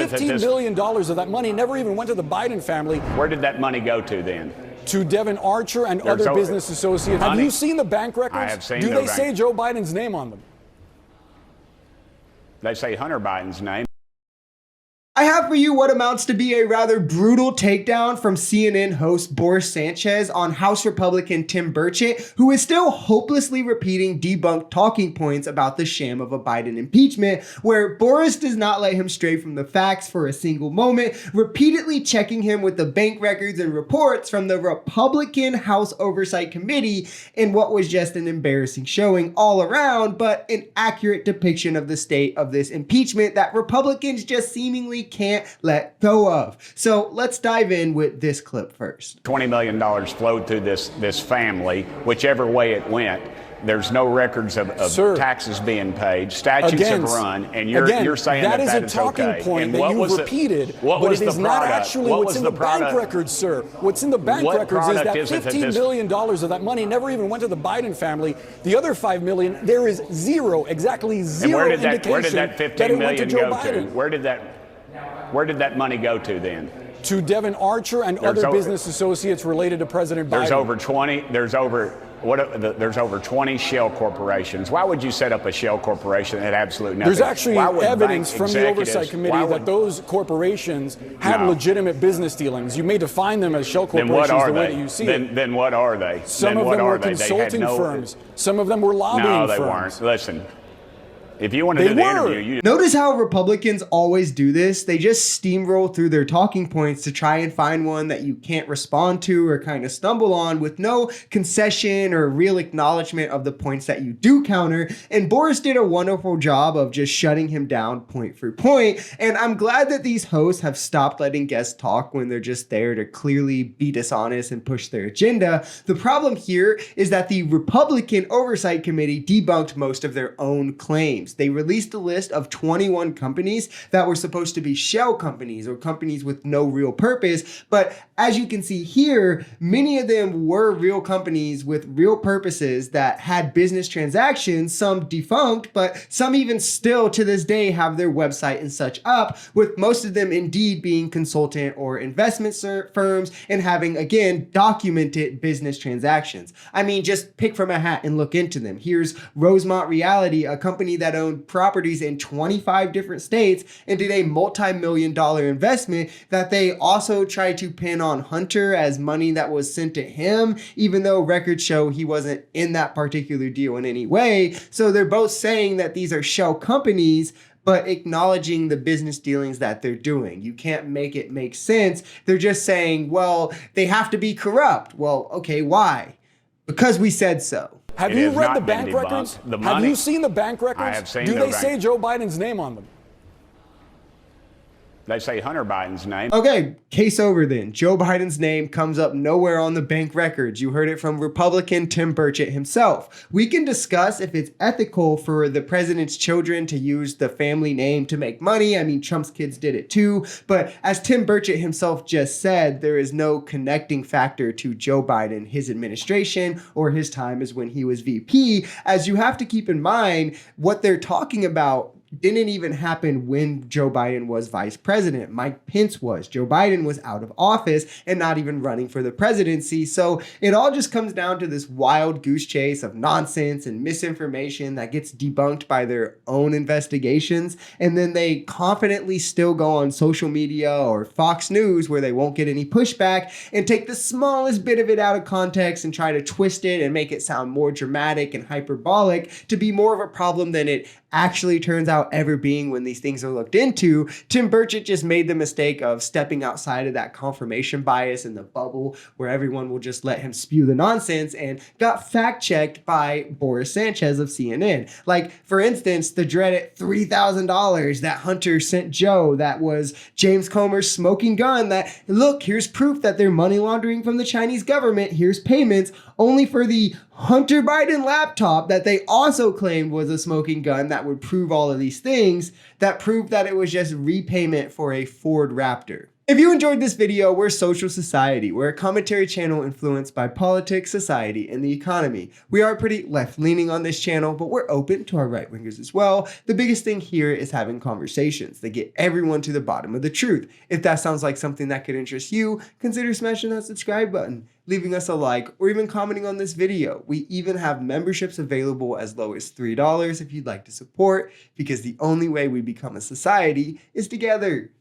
$15 million of that money never even went to the Biden family. Where did that money go to then? To Devin Archer and other business associates. Have you seen the bank records? I have seen. Do they say Joe Biden's name on them? They say Hunter Biden's name. I have for you what amounts to be a rather brutal takedown from CNN host Boris Sanchez on House Republican Tim Burchett, who is still hopelessly repeating debunked talking points about the sham of a Biden impeachment, where Boris does not let him stray from the facts for a single moment, repeatedly checking him with the bank records and reports from the Republican House Oversight Committee in what was just an embarrassing showing all around, but an accurate depiction of the state of this impeachment that Republicans just seemingly can't let go of. So let's dive in with this clip first. $20 million flowed through this family, whichever way it went. There's no records of taxes being paid. Statutes have run, and you're saying that is that a is talking okay. point And that you've repeated, but it is not actually what's in the bank records, sir. What's in the bank records is that $15 million of that money never even went to the Biden family. The other $5 million, there is exactly zero indication where did that $15 million go to? Where did that money go to then? To Devin Archer and other business associates related to President Biden. There's over 20 shell corporations. Why would you set up a shell corporation that had absolutely nothing? There's actually evidence from the Oversight Committee that those corporations had legitimate business dealings. You may define them as shell corporations the way that you see it. Then what are they? Some of them were consulting firms. Some of them were lobbying firms. No, they weren't. Listen. If you want to do the interview, Notice how Republicans always do this. They just steamroll through their talking points to try and find one that you can't respond to or kind of stumble on with no concession or real acknowledgement of the points that you do counter. And Boris did a wonderful job of just shutting him down point for point. And I'm glad that these hosts have stopped letting guests talk when they're just there to clearly be dishonest and push their agenda. The problem here is that the Republican Oversight Committee debunked most of their own claims. They released a list of 21 companies that were supposed to be shell companies or companies with no real purpose. But as you can see here, many of them were real companies with real purposes that had business transactions, some defunct, but some even still to this day have their website and such up, with most of them indeed being consultant or investment firms and having, again, documented business transactions. I mean, just pick from a hat and look into them. Here's Rosemont Reality, a company that owned properties in 25 different states and did a multi-million-dollar investment that they also tried to pin on Hunter as money that was sent to him, even though records show he wasn't in that particular deal in any way. So they're both saying that these are shell companies, but acknowledging the business dealings that they're doing. You can't make it make sense. They're just saying, well, they have to be corrupt. Well, okay, why? Because we said so. Have you read the bank records? Have you seen the bank records? I have seen. Do they say Joe Biden's name on them? They say Hunter Biden's name. Okay, case over then. Joe Biden's name comes up nowhere on the bank records. You heard it from Republican Tim Burchett himself. We can discuss if it's ethical for the president's children to use the family name to make money. I mean, Trump's kids did it too. But as Tim Burchett himself just said, there is no connecting factor to Joe Biden, his administration, or his time as when he was VP, as you have to keep in mind what they're talking about didn't even happen when Joe Biden was vice president. Mike Pence was. Joe Biden was out of office and not even running for the presidency. So it all just comes down to this wild goose chase of nonsense and misinformation that gets debunked by their own investigations. And then they confidently still go on social media or Fox News where they won't get any pushback and take the smallest bit of it out of context and try to twist it and make it sound more dramatic and hyperbolic to be more of a problem than it actually turns out ever being when these things are looked into. Tim Burchett just made the mistake of stepping outside of that confirmation bias and the bubble where everyone will just let him spew the nonsense and got fact-checked by Boris Sanchez of CNN. Like, for instance, the dreaded $3,000 that Hunter sent Joe that was James Comer's smoking gun that, look, here's proof that they're money laundering from the Chinese government. Here's payments only for the Hunter Biden laptop that they also claimed was a smoking gun that would prove all of these things, that proved that it was just repayment for a Ford Raptor. If you enjoyed this video, we're Social Society. We're a commentary channel influenced by politics, society, and the economy. We are pretty left-leaning on this channel, but we're open to our right-wingers as well. The biggest thing here is having conversations that get everyone to the bottom of the truth. If that sounds like something that could interest you, consider smashing that subscribe button, leaving us a like, or even commenting on this video. We even have memberships available as low as $3 if you'd like to support, because the only way we become a society is together.